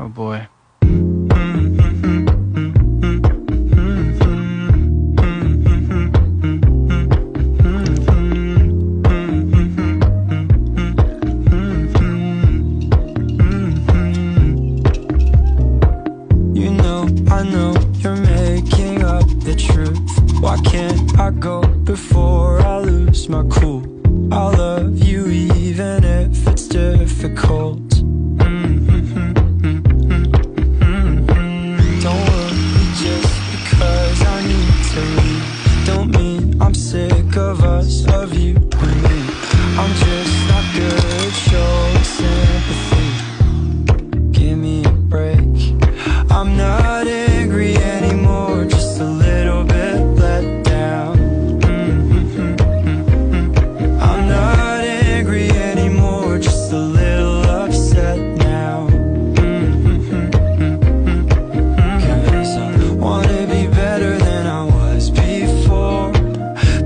Oh boy. You know, I know you're making up the truth. Why can't I go before I lose my cool? I'll love you even if it's difficult. Don't worry, just because I need to leave don't mean I'm sick of us, of you and me. I'm just not good at showing sympathy. Give me a break. I'm not angry anymore, just a little bit let down. I'm not angry anymore, just a little upset now. 'Cause I wanna be better than I was before,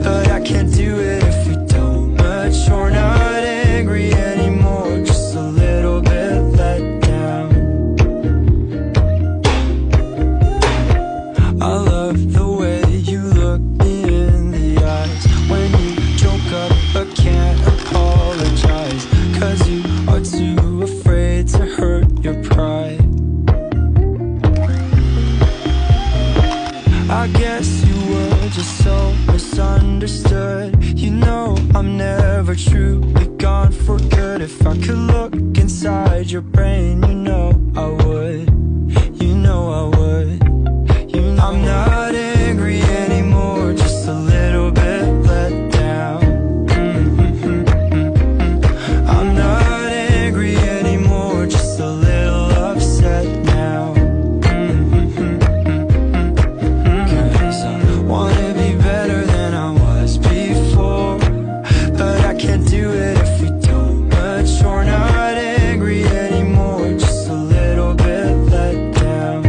but I can't do it if we don't mature. Not angry anymore, just a little bit let down. I love the way you look me in the eyes when you choke up but can't apologize, 'cause you are too afraid to hurt your pride. I guess you were just so misunderstood. You know I'm never truly gone for good. If I could look inside your brain, you know I would. You know I would. I'm not angry anymore, just a little bit let down. I'm not angry anymore, just a little upset now. 'Cause I wanna be better than I was before, but I can't do it if we don't mature. Not angry anymore, just a little bit let down.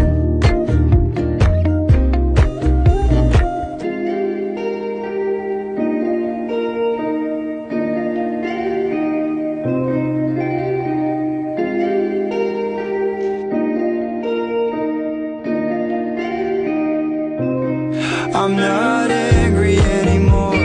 I'm not angry anymore,